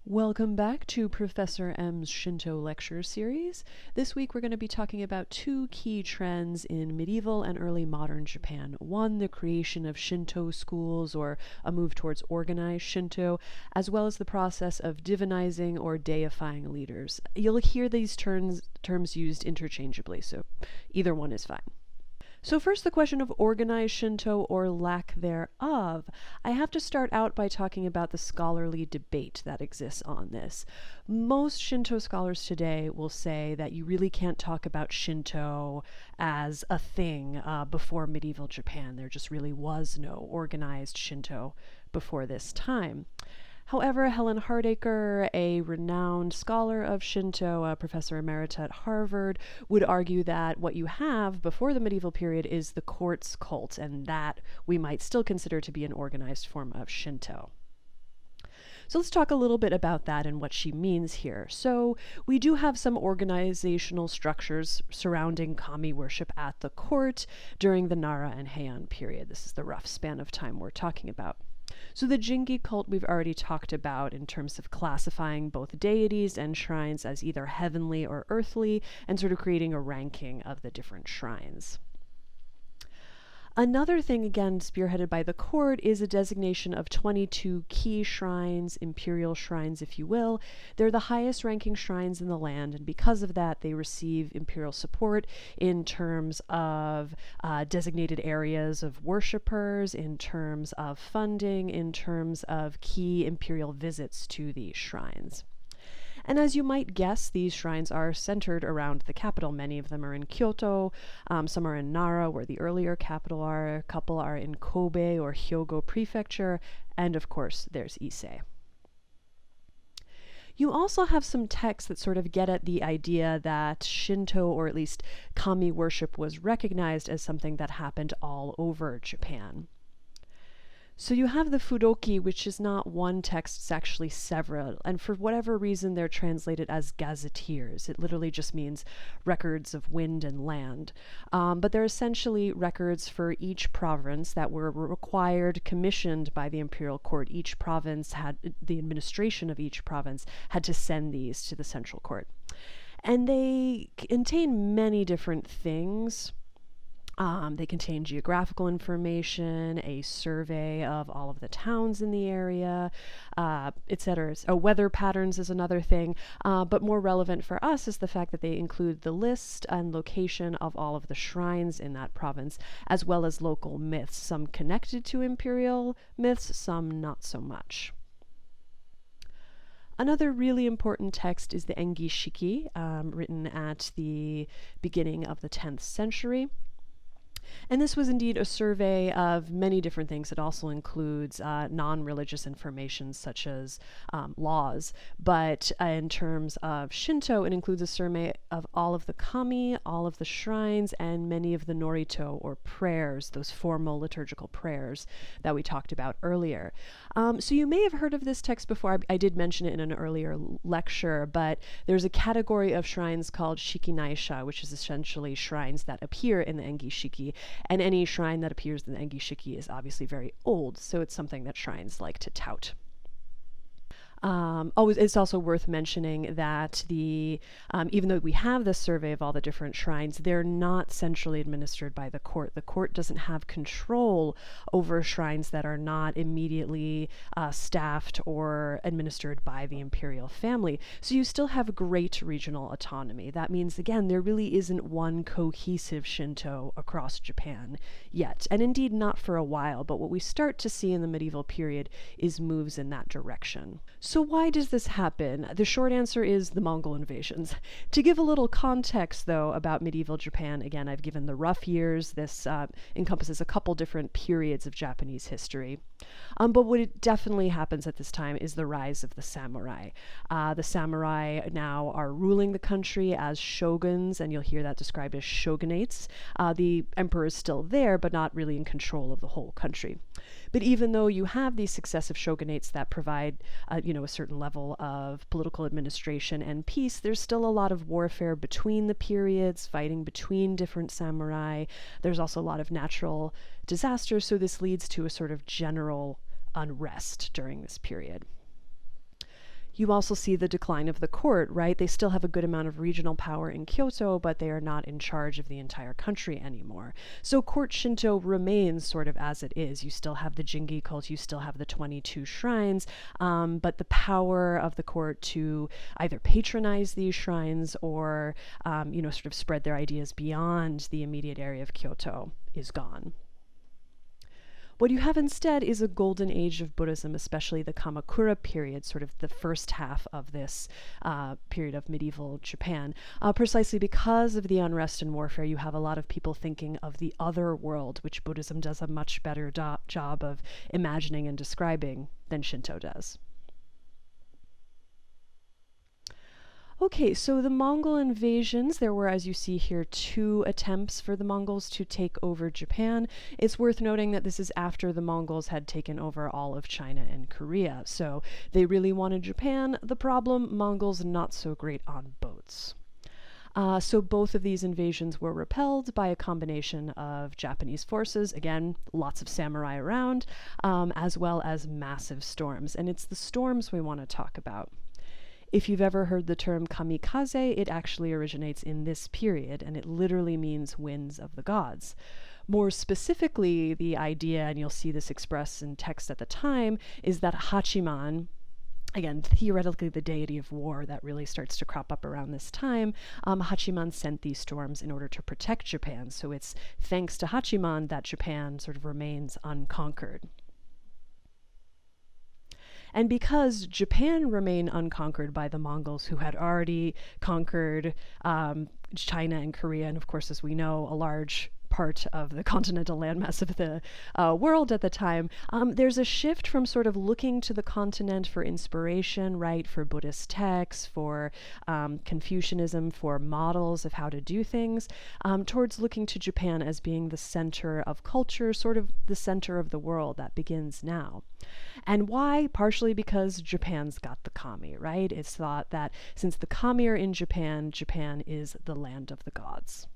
Welcome back to Professor M's Shinto lecture series. This week we're going to be talking about two key trends in medieval and early modern Japan. One, the creation of Shinto schools or a move towards organized Shinto, as well as the process of divinizing or deifying leaders. You'll hear these terms used interchangeably, so either one is fine. So first, the question of organized Shinto or lack thereof. I have to start out by talking about the scholarly debate that exists on this. Most Shinto scholars today will say that you really can't talk about Shinto as a thing before medieval Japan. There just really was no organized Shinto before this time. However, Helen Hardacre, a renowned scholar of Shinto, a professor emerita at Harvard, would argue that what you have before the medieval period is the court's cult, and that we might still consider to be an organized form of Shinto. So let's talk a little bit about that and what she means here. So we do have some organizational structures surrounding kami worship at the court during the Nara and Heian period. This is the rough span of time we're talking about. So the Jingi cult we've already talked about in terms of classifying both deities and shrines as either heavenly or earthly and sort of creating a ranking of the different shrines. Another thing, again, spearheaded by the court, is a designation of 22 key shrines, imperial shrines, if you will. They're the highest ranking shrines in the land, and because of that, they receive imperial support in terms of designated areas of worshippers, in terms of funding, in terms of key imperial visits to these shrines. And as you might guess, these shrines are centered around the capital. Many of them are in Kyoto, some are in Nara, where the earlier capital are, a couple are in Kobe or Hyogo Prefecture, and of course there's Ise. You also have some texts that sort of get at the idea that Shinto, or at least kami worship, was recognized as something that happened all over Japan. So you have the Fudoki, which is not one text, it's actually several, and for whatever reason they're translated as gazetteers. It literally just means records of wind and land. But they're essentially records for each province that were required, commissioned by the imperial court. Each province had, the administration of each province had to send these to the central court. And they contain many different things. They contain geographical information, a survey of all of the towns in the area, etc. Weather patterns is another thing, but more relevant for us is the fact that they include the list and location of all of the shrines in that province, as well as local myths, some connected to imperial myths, some not so much. Another really important text is the Engi Shiki, written at the beginning of the 10th century. And this was indeed a survey of many different things. It also includes non-religious information such as laws. But in terms of Shinto, it includes a survey of all of the kami, all of the shrines, and many of the norito, or prayers, those formal liturgical prayers that we talked about earlier. So you may have heard of this text before. I did mention it in an earlier lecture, but there's a category of shrines called Shikinaisha, which is essentially shrines that appear in the Engi Shiki. And any shrine that appears in the Engi Shiki is obviously very old, so it's something that shrines like to tout. It's also worth mentioning that even though we have this survey of all the different shrines, they're not centrally administered by the court. The court doesn't have control over shrines that are not immediately staffed or administered by the imperial family. So you still have great regional autonomy. That means, again, there really isn't one cohesive Shinto across Japan yet, and indeed not for a while, but what we start to see in the medieval period is moves in that direction. So why does this happen? The short answer is the Mongol invasions. To give a little context, though, about medieval Japan, again, I've given the rough years. This encompasses a couple different periods of Japanese history. But what definitely happens at this time is the rise of the samurai. The samurai now are ruling the country as shoguns, and you'll hear that described as shogunates. The emperor is still there, but not really in control of the whole country. But even though you have these successive shogunates that provide, a certain level of political administration and peace, there's still a lot of warfare between the periods, fighting between different samurai. There's also a lot of natural disasters, so this leads to a sort of general unrest during this period. You also see the decline of the court, right? They still have a good amount of regional power in Kyoto, but they are not in charge of the entire country anymore. So court Shinto remains sort of as it is. You still have the Jingi cult, you still have the 22 shrines, but the power of the court to either patronize these shrines or, sort of spread their ideas beyond the immediate area of Kyoto is gone. What you have instead is a golden age of Buddhism, especially the Kamakura period, sort of the first half of this period of medieval Japan. Precisely because of the unrest and warfare, you have a lot of people thinking of the other world, which Buddhism does a much better job of imagining and describing than Shinto does. Okay, so the Mongol invasions, there were, as you see here, 2 attempts for the Mongols to take over Japan. It's worth noting that this is after the Mongols had taken over all of China and Korea. So they really wanted Japan. The problem, Mongols not so great on boats. So both of these invasions were repelled by a combination of Japanese forces, again, lots of samurai around, as well as massive storms. And it's the storms we want to talk about. If you've ever heard the term kamikaze, it actually originates in this period, and it literally means winds of the gods. More specifically, the idea, and you'll see this expressed in text at the time, is that Hachiman, again, theoretically the deity of war that really starts to crop up around this time, Hachiman sent these storms in order to protect Japan. So it's thanks to Hachiman that Japan sort of remains unconquered. And because Japan remained unconquered by the Mongols, who had already conquered China and Korea, and of course, as we know, a large part of the continental landmass of the world at the time, there's a shift from sort of looking to the continent for inspiration, right, for Buddhist texts, for Confucianism, for models of how to do things, towards looking to Japan as being the center of culture, sort of the center of the world that begins now. And why? Partially because Japan's got the kami, right? It's thought that since the kami are in Japan, Japan is the land of the gods.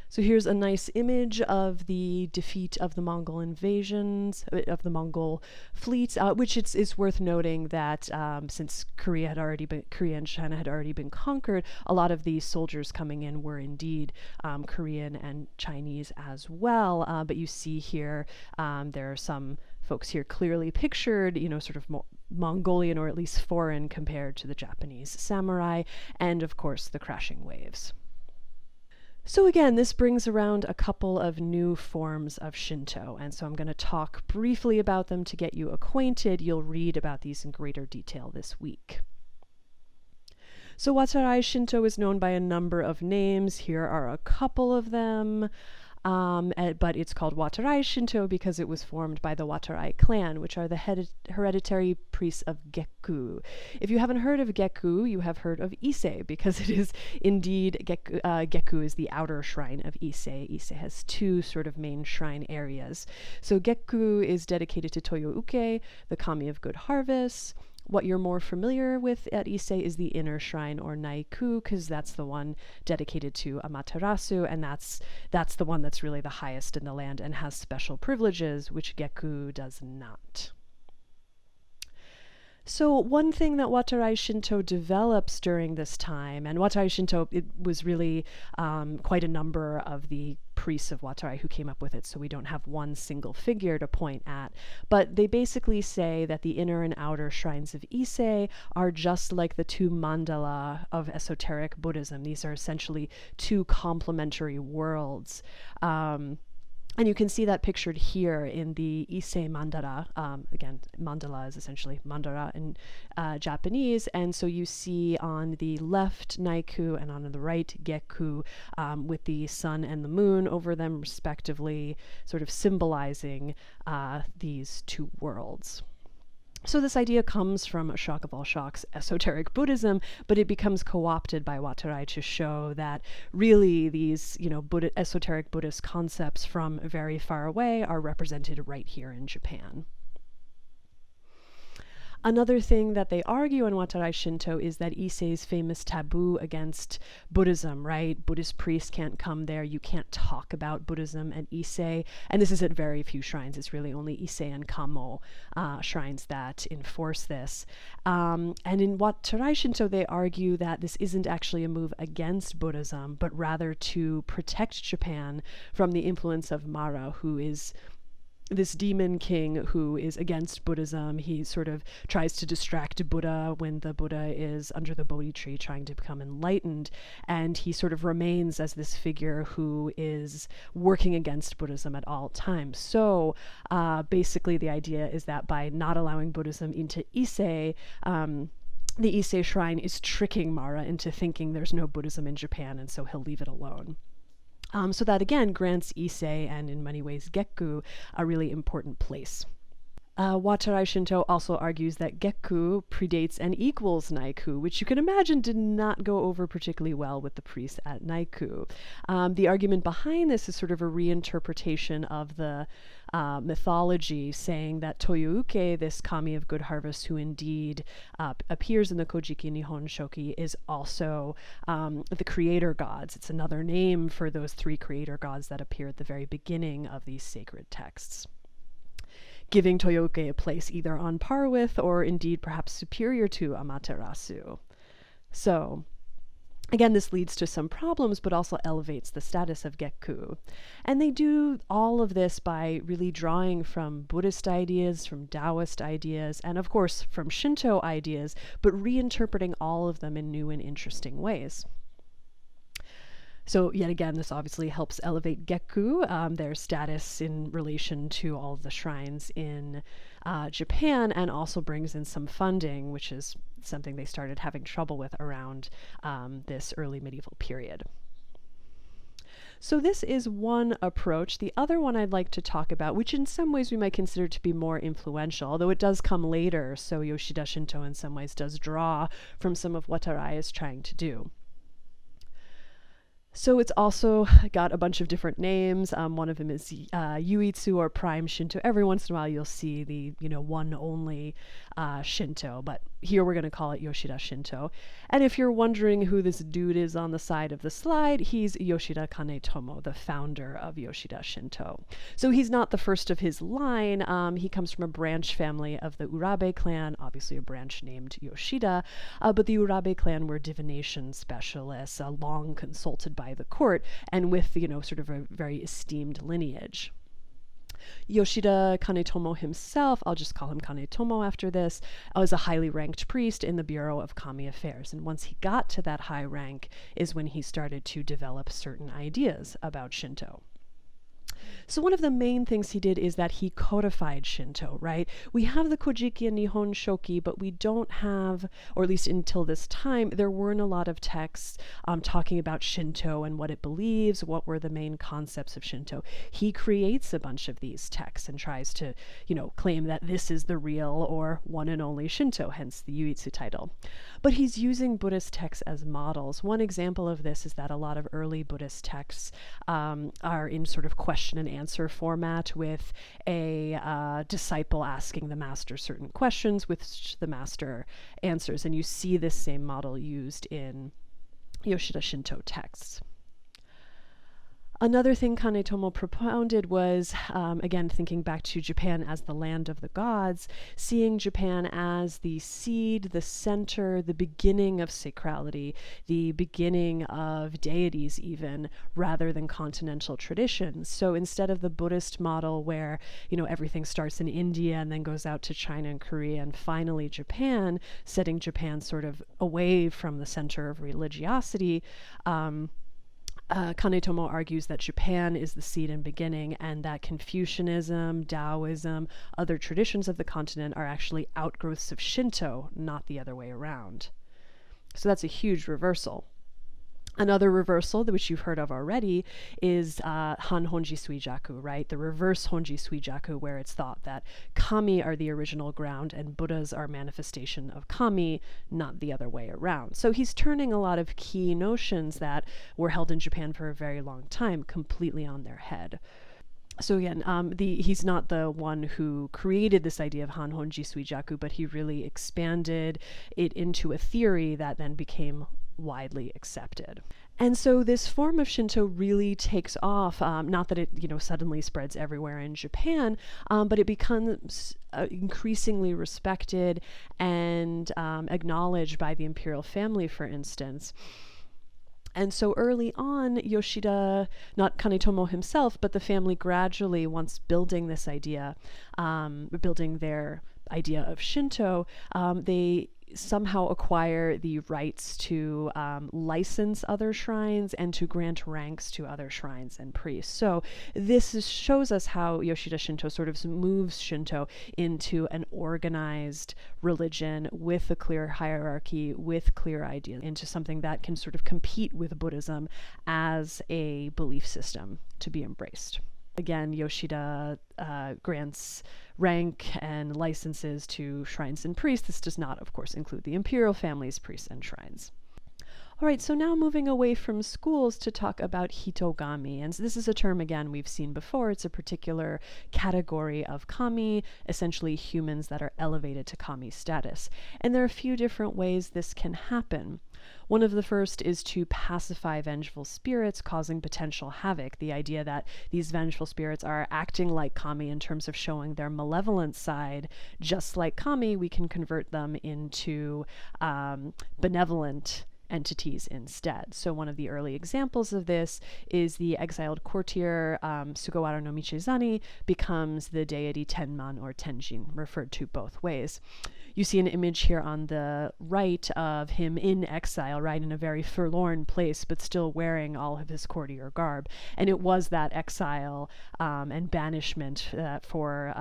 So here's a nice image of the defeat of the Mongol invasions, of the Mongol fleets, which it's worth noting that since Korea and China had already been conquered, a lot of these soldiers coming in were indeed Korean and Chinese as well. But you see here, there are some folks here clearly pictured, sort of more Mongolian or at least foreign compared to the Japanese samurai, and of course the crashing waves. So again, this brings around a couple of new forms of Shinto, and so I'm going to talk briefly about them to get you acquainted. You'll read about these in greater detail this week. So Watarai Shinto is known by a number of names. Here are a couple of them. But it's called Watarai Shinto because it was formed by the Watarai clan, which are the hereditary priests of Gekku. If you haven't heard of Gekku, you have heard of Ise, because it is indeed Gekku is the outer shrine of Ise. Ise has 2 sort of main shrine areas. So Gekku is dedicated to Toyo-uke, the kami of good harvest. What you're more familiar with at Ise is the inner shrine, or Naiku, because that's the one dedicated to Amaterasu, and that's the one that's really the highest in the land and has special privileges, which Gekku does not. So one thing that Watarai Shinto develops during this time, and Watarai Shinto, it was really quite a number of the priests of Watarai who came up with it, so we don't have one single figure to point at, but they basically say that the inner and outer shrines of Ise are just like the 2 mandala of esoteric Buddhism. These are essentially 2 complementary worlds. And you can see that pictured here in the Ise mandala. Again, mandala is essentially mandara in Japanese. And so you see on the left Naiku and on the right Gekku, with the sun and the moon over them respectively, sort of symbolizing these 2 worlds. So this idea comes from, a shock of all shocks, esoteric Buddhism, but it becomes co-opted by Watarai to show that really these, esoteric Buddhist concepts from very far away are represented right here in Japan. Another thing that they argue in Watarai Shinto is that Issei's famous taboo against Buddhism, right? Buddhist priests can't come there. You can't talk about Buddhism at Issei. And this is at very few shrines. It's really only Issei and Kamo shrines that enforce this. And in Watarai Shinto, they argue that this isn't actually a move against Buddhism, but rather to protect Japan from the influence of Mara, who is this demon king who is against Buddhism. He sort of tries to distract Buddha when the Buddha is under the Bodhi tree trying to become enlightened, and he sort of remains as this figure who is working against Buddhism at all times. So basically the idea is that by not allowing Buddhism into Issei, the Issei shrine is tricking Mara into thinking there's no Buddhism in Japan, and so he'll leave it alone. So that again grants Issei, and in many ways Gekku, a really important place. Watarai Shinto also argues that Gekku predates and equals Naiku, which you can imagine did not go over particularly well with the priests at Naiku. The argument behind this is sort of a reinterpretation of the mythology, saying that Toyouke, this kami of good harvest who indeed appears in the Kojiki Nihon Shoki, is also the creator gods. It's another name for those three creator gods that appear at the very beginning of these sacred texts, giving Toyouke a place either on par with or indeed perhaps superior to Amaterasu. So again, this leads to some problems, but also elevates the status of Gekku. And they do all of this by really drawing from Buddhist ideas, from Taoist ideas, and of course from Shinto ideas, but reinterpreting all of them in new and interesting ways. So yet again, this obviously helps elevate Gekku, their status in relation to all of the shrines in Japan, and also brings in some funding, which is something they started having trouble with around this early medieval period. So this is one approach. The other one I'd like to talk about, which in some ways we might consider to be more influential, although it does come later, so Yoshida Shinto in some ways does draw from some of what Watarai is trying to do. So it's also got a bunch of different names. One of them is Yuitsu, or Prime Shinto. Every once in a while you'll see the one only Shinto, but here we're going to call it Yoshida Shinto. And if you're wondering who this dude is on the side of the slide, he's Yoshida Kanetomo, the founder of Yoshida Shinto. So he's not the first of his line. He comes from a branch family of the Urabe clan, obviously a branch named Yoshida, but the Urabe clan were divination specialists, long consulted by the court, and with sort of a very esteemed lineage. Yoshida Kanetomo himself, I'll just call him Kanetomo after this, was a highly ranked priest in the Bureau of Kami Affairs. And once he got to that high rank is when he started to develop certain ideas about Shinto. So one of the main things he did is that he codified Shinto, right? We have the Kojiki and Nihon Shoki, but we don't have, or at least until this time, there weren't a lot of texts talking about Shinto and what it believes, what were the main concepts of Shinto. He creates a bunch of these texts and tries to, claim that this is the real or one and only Shinto, hence the Yuitsu title. But he's using Buddhist texts as models. One example of this is that a lot of early Buddhist texts are in sort of question and answer format, with a disciple asking the master certain questions, which the master answers. And you see this same model used in Yoshida Shinto texts. Another thing Kanetomo propounded was, again, thinking back to Japan as the land of the gods, seeing Japan as the seed, the center, the beginning of sacrality, the beginning of deities even, rather than continental traditions. So instead of the Buddhist model where, everything starts in India and then goes out to China and Korea and finally Japan, setting Japan sort of away from the center of religiosity, Kanetomo argues that Japan is the seed and beginning, and that Confucianism, Taoism, other traditions of the continent are actually outgrowths of Shinto, not the other way around. So that's a huge reversal. Another reversal, which you've heard of already, is Han Honji Suijaku, right? The reverse Honji Suijaku, where it's thought that kami are the original ground and Buddhas are manifestation of kami, not the other way around. So he's turning a lot of key notions that were held in Japan for a very long time completely on their head. So again, he's not the one who created this idea of Hanhon Jisuijaku, but he really expanded it into a theory that then became widely accepted. And so this form of Shinto really takes off, not that it, suddenly spreads everywhere in Japan, but it becomes increasingly respected and acknowledged by the imperial family, for instance. And so early on, Yoshida, not Kanetomo himself, but the family gradually, once building this idea, building their idea of Shinto, they somehow acquire the rights to license other shrines and to grant ranks to other shrines and priests. So shows us how Yoshida Shinto sort of moves Shinto into an organized religion with a clear hierarchy, with clear ideas, into something that can sort of compete with Buddhism as a belief system to be embraced. Again, Yoshida grants rank and licenses to shrines and priests. This does not, of course, include the imperial family's priests and shrines. All right, so now moving away from schools to talk about hitogami. And so this is a term, again, we've seen before. It's a particular category of kami, essentially humans that are elevated to kami status. And there are a few different ways this can happen. One of the first is to pacify vengeful spirits, causing potential havoc. The idea that these vengeful spirits are acting like kami in terms of showing their malevolent side. Just like kami, we can convert them into benevolent entities instead. So one of the early examples of this is the exiled courtier Sugawara no Michizani becomes the deity Tenman or Tenjin, referred to both ways. You see an image here on the right of him in exile, right, in a very forlorn place, but still wearing all of his courtier garb. And it was that exile and banishment for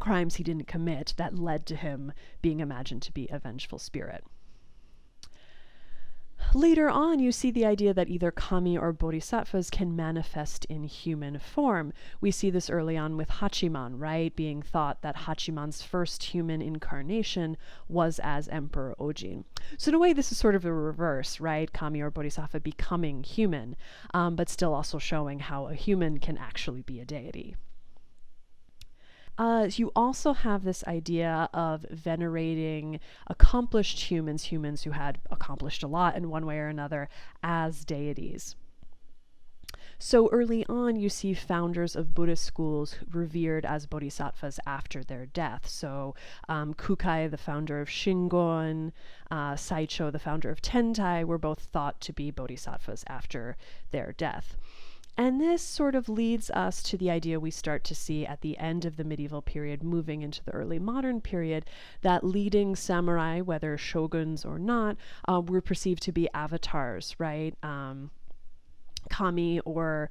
crimes he didn't commit that led to him being imagined to be a vengeful spirit. Later on, you see the idea that either kami or bodhisattvas can manifest in human form. We see this early on with Hachiman, right? Being thought that Hachiman's first human incarnation was as Emperor Ojin. So in a way, this is sort of a reverse, right? Kami or bodhisattva becoming human, but still also showing how a human can actually be a deity. You also have this idea of venerating accomplished humans who had accomplished a lot in one way or another, as deities. So early on, you see founders of Buddhist schools revered as bodhisattvas after their death. So Kukai, the founder of Shingon, Saicho, the founder of Tentai, were both thought to be bodhisattvas after their death. And this sort of leads us to the idea we start to see at the end of the medieval period, moving into the early modern period, that leading samurai, whether shoguns or not, were perceived to be avatars, right? Kami or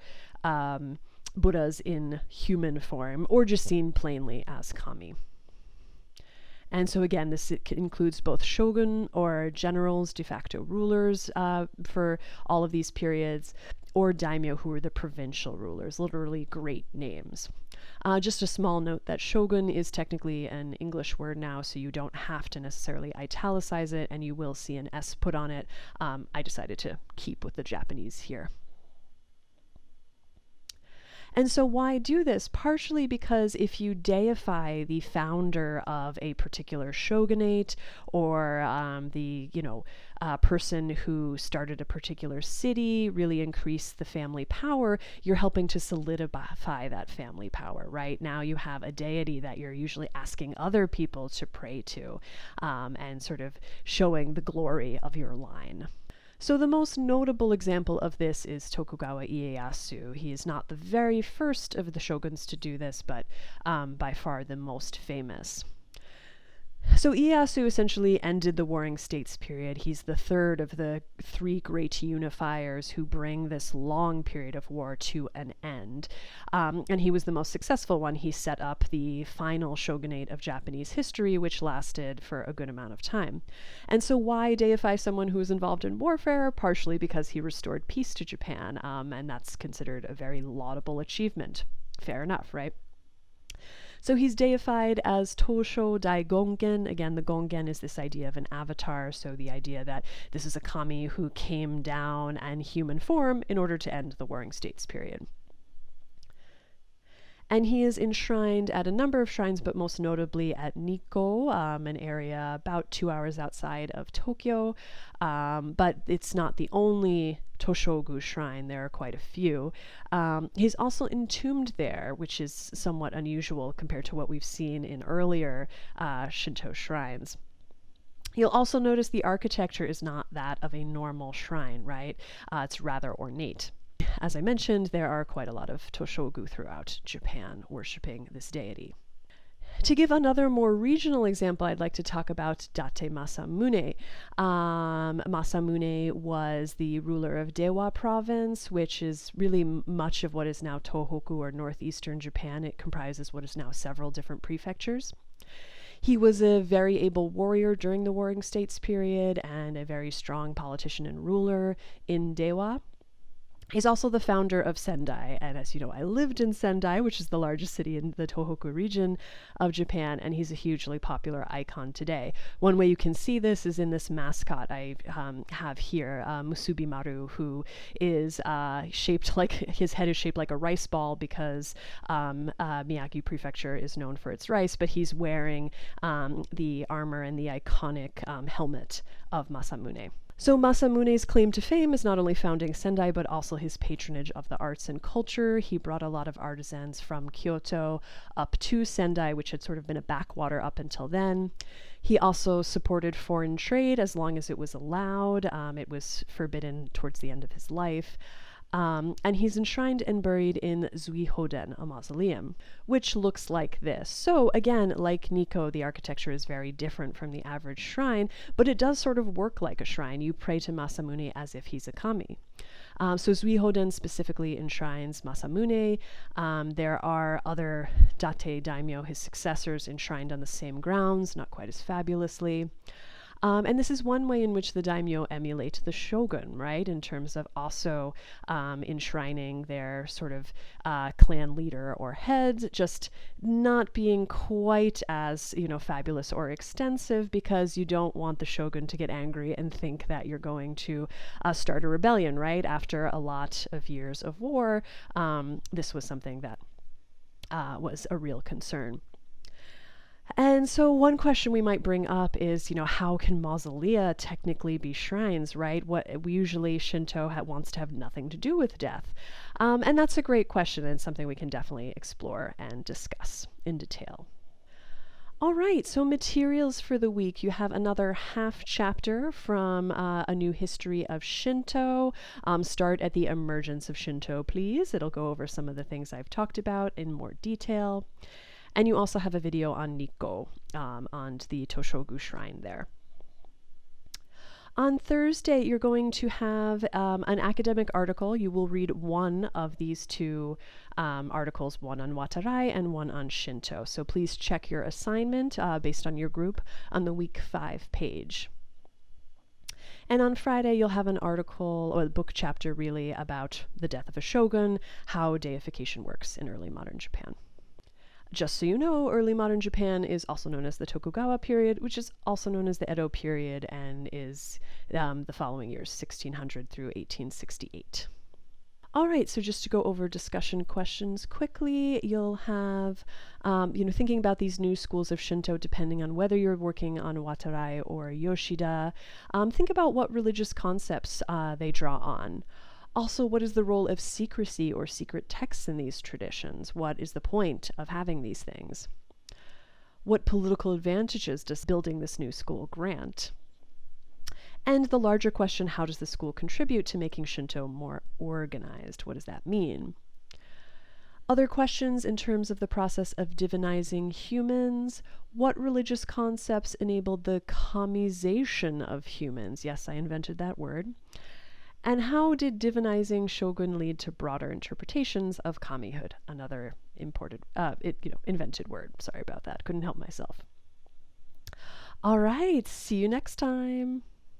Buddhas in human form, or just seen plainly as kami. And so again, this includes both shogun or generals, de facto rulers for all of these periods, or daimyo, who were the provincial rulers, literally great names. Just a small note that shogun is technically an English word now, so you don't have to necessarily italicize it, and you will see an S put on it. I decided to keep with the Japanese here. And so why do this? Partially because if you deify the founder of a particular shogunate or the person who started a particular city, really increase the family power, you're helping to solidify that family power, right? Now you have a deity that you're usually asking other people to pray to and sort of showing the glory of your line. So the most notable example of this is Tokugawa Ieyasu. He is not the very first of the shoguns to do this, but by far the most famous. So Ieyasu essentially ended the Warring States period. He's the third of the three great unifiers who bring this long period of war to an end. And he was the most successful one. He set up the final shogunate of Japanese history, which lasted for a good amount of time. And so why deify someone who was involved in warfare? Partially because he restored peace to Japan, and that's considered a very laudable achievement. Fair enough, right? So he's deified as Tosho Dai Gongen. Again, the Gongen is this idea of an avatar, so the idea that this is a kami who came down in human form in order to end the Warring States period. And he is enshrined at a number of shrines, but most notably at Nikko, an area about 2 hours outside of Tokyo. But it's not the only Toshogu shrine. There are quite a few. He's also entombed there, which is somewhat unusual compared to what we've seen in earlier Shinto shrines. You'll also notice the architecture is not that of a normal shrine, right? It's rather ornate. As I mentioned, there are quite a lot of Toshogu throughout Japan worshipping this deity. To give another more regional example, I'd like to talk about Date Masamune. Masamune was the ruler of Dewa province, which is really much of what is now Tohoku or northeastern Japan. It comprises what is now several different prefectures. He was a very able warrior during the Warring States period and a very strong politician and ruler in Dewa. He's also the founder of Sendai, and as you know, I lived in Sendai, which is the largest city in the Tohoku region of Japan, and he's a hugely popular icon today. One way you can see this is in this mascot I have here, Musubi Maru, who is shaped like, his head is shaped like a rice ball because Miyagi Prefecture is known for its rice, but he's wearing the armor and the iconic helmet of Masamune. So Masamune's claim to fame is not only founding Sendai, but also his patronage of the arts and culture. He brought a lot of artisans from Kyoto up to Sendai, which had sort of been a backwater up until then. He also supported foreign trade as long as it was allowed. It was forbidden towards the end of his life. And he's enshrined and buried in Zuihoden, a mausoleum, which looks like this. So again, like Nikko, the architecture is very different from the average shrine, but it does sort of work like a shrine. You pray to Masamune as if he's a kami. So Zuihoden specifically enshrines Masamune. There are other Date daimyo, his successors, enshrined on the same grounds, not quite as fabulously. And this is one way in which the daimyo emulate the shogun, right, in terms of also enshrining their sort of clan leader or head, just not being quite as, fabulous or extensive, because you don't want the shogun to get angry and think that you're going to start a rebellion, right? After a lot of years of war, this was something that was a real concern. And so one question we might bring up is, how can mausolea technically be shrines, right? Usually Shinto wants to have nothing to do with death. And that's a great question and something we can definitely explore and discuss in detail. All right, so materials for the week. You have another half chapter from A New History of Shinto. Start at the emergence of Shinto, please. It'll go over some of the things I've talked about in more detail. And you also have a video on Nikko, on the Toshogu shrine there. On Thursday, you're going to have an academic article. You will read one of these two articles, one on Watarai and one on Shinto. So please check your assignment based on your group on the week 5 page. And on Friday, you'll have an article, or a book chapter really, about the death of a shogun, how deification works in early modern Japan. Just so you know, early modern Japan is also known as the Tokugawa period, which is also known as the Edo period, and is the following years, 1600 through 1868. All right, so just to go over discussion questions quickly, you'll have, thinking about these new schools of Shinto, depending on whether you're working on Watarai or Yoshida, think about what religious concepts they draw on. Also, what is the role of secrecy or secret texts in these traditions? What is the point of having these things? What political advantages does building this new school grant? And the larger question, how does the school contribute to making Shinto more organized? What does that mean? Other questions in terms of the process of divinizing humans. What religious concepts enabled the kamization of humans? Yes, I invented that word. And how did divinizing shogun lead to broader interpretations of kamihood? Another invented word. Sorry about that. Couldn't help myself. All right. See you next time.